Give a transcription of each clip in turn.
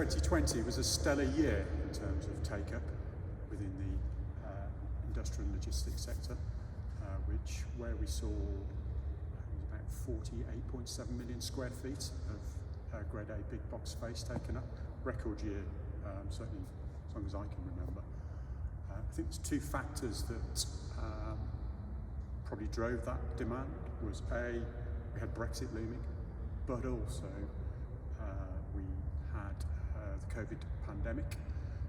2020 was a stellar year in terms of take-up within the industrial and logistics sector, where we saw about 48.7 million square feet of grade A big box space taken up. Record year, certainly as long as I can remember. I think there's two factors that probably drove that demand. Was A, we had Brexit looming, but also we had the COVID pandemic.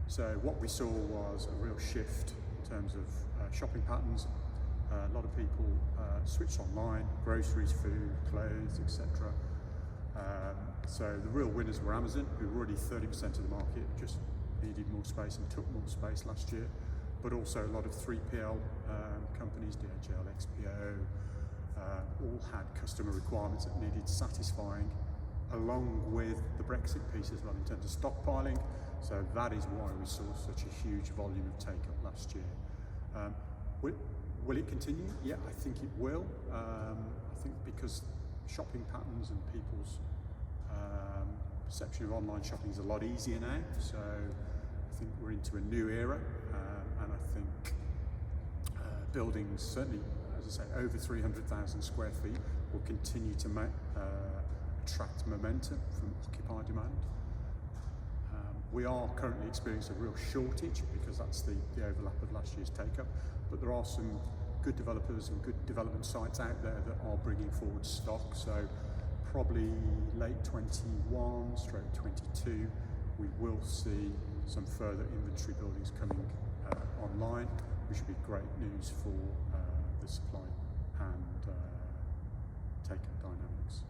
So what we saw was a real shift in terms of shopping patterns. A lot of people switched online, groceries, food, clothes, etc. So the real winners were Amazon, who were already 30% of the market, just needed more space and took more space last year. But also a lot of 3PL companies, DHL, XPO, all had customer requirements that needed satisfying, along with the Brexit piece as well in terms of stockpiling. So that is why we saw such a huge volume of take-up last year. Will it continue? Yeah, I think it will. I think because shopping patterns and people's perception of online shopping is a lot easier now. So I think we're into a new era, and I think buildings, certainly, as I say, over 300,000 square feet, will continue to attract momentum from occupier demand. We are currently experiencing a real shortage because that's the overlap of last year's take-up, but there are some good developers and good development sites out there that are bringing forward stock. So probably late 21, stroke 22, we will see some further inventory buildings coming online, which would be great news for the supply and take-up dynamics.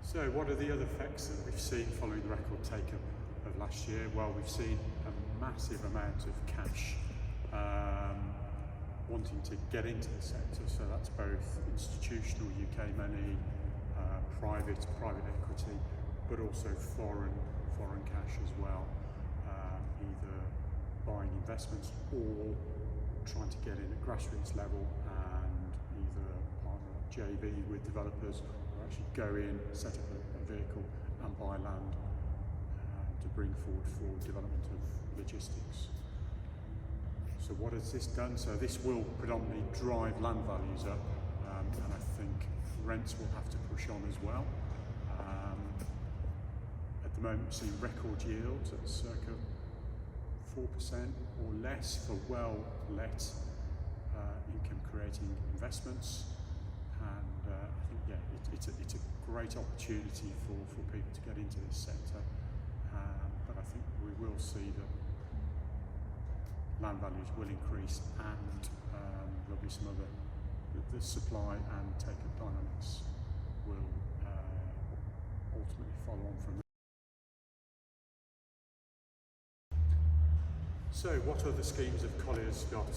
So what are the other effects that we've seen following the record take-up of last year? Well, we've seen a massive amount of cash wanting to get into the sector. So that's both institutional UK money, private equity, but also foreign cash as well, either buying investments or trying to get in at grassroots level and either partner up JV with developers or actually go in, set up a vehicle and buy land to bring forward for development of logistics. So what has this done? So this will predominantly drive land values up, and I think rents will have to push on as well. At the moment, we're seeing record yields at circa 4% or less for well-let income-creating investments, and I think it's a great opportunity for people to get into this sector. But I think we will see that land values will increase, and there'll be some other, the supply and take-up dynamics will ultimately follow on from that. So what other schemes have Colliers got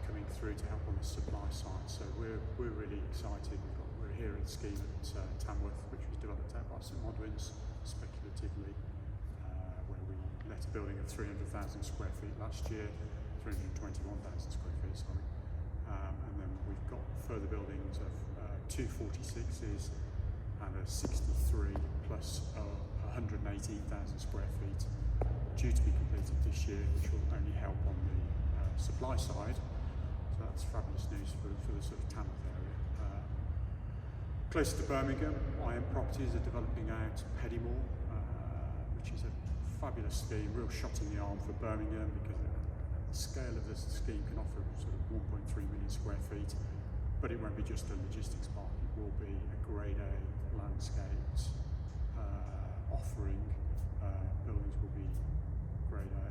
coming through to help on the supply side? So we're really excited. We're here in the scheme at Tamworth, which was developed out by St Modwin's speculatively, where we let a building of 300,000 square feet last year, 321,000 square feet, sorry. And then we've got further buildings of 246s and a 63 plus 118,000 square feet due to be completed this year, which will only help on the supply side. So that's fabulous news for the sort of Tamworth area. Closer to Birmingham, IM Properties are developing out Peddymore, which is a fabulous scheme, real shot in the arm for Birmingham, because the scale of this scheme can offer sort of 1.3 million square feet, but it won't be just a logistics park, it will be a grade A landscaped offering. Buildings will be grade A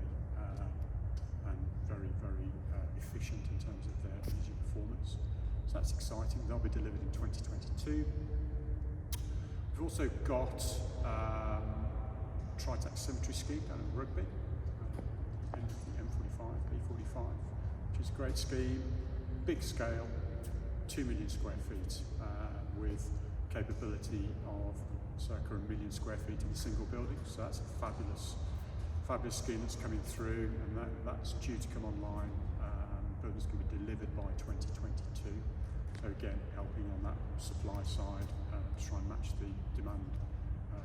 and very, very efficient in terms of their energy performance. So that's exciting. They'll be delivered in 2022. We've also got Tritax Cemetery Scheme down in Rugby, M45, B45, which is a great scheme, big scale, 2 million square feet, with capability of circa 1 million square feet in a single building. So that's a fabulous scheme that's coming through, and that's due to come online. Buildings can be delivered by 2022. So again, helping on that supply side to try and match the demand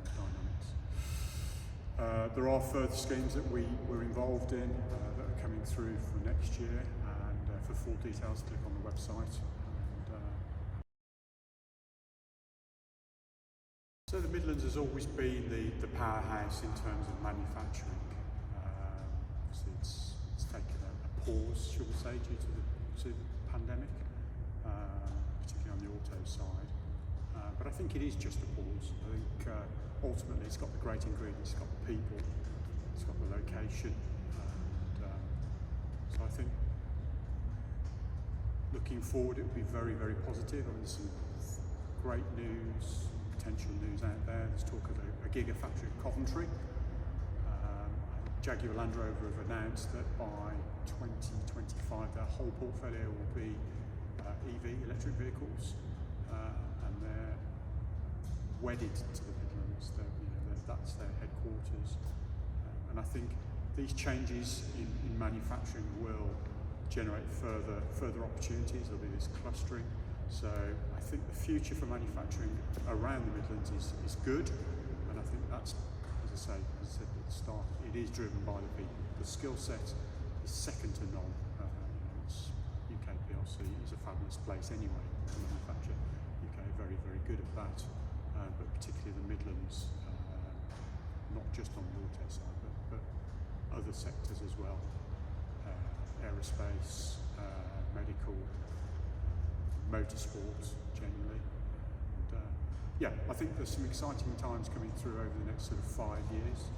dynamics. There are further schemes that we're involved in that are coming through for next year, and for full details click on the website. So the Midlands has always been the powerhouse in terms of manufacturing. Obviously it's taken a pause, shall we say, due to the pandemic, particularly on the auto side. But I think it is just a pause. I think ultimately it's got the great ingredients, it's got the people, it's got the location, and so I think looking forward it will be very, very positive. I mean, there's some great news, potential news out there. There's talk of a gigafactory at Coventry. Jaguar Land Rover have announced that by 2025 their whole portfolio will be EV, electric vehicles, and they're wedded to the Midlands. That's their headquarters, and I think these changes in manufacturing will generate further opportunities. There'll be this clustering. So I think the future for manufacturing around the Midlands is good, and I think that's, as I said at the start, it is driven by the people. The skill set is second to none. UK PLC is a fabulous place anyway to manufacture. UK are very, very good at that, but particularly the Midlands, not just on the auto side, but other sectors as well, aerospace, medical, motorsport generally. And, yeah, I think there's some exciting times coming through over the next sort of 5 years.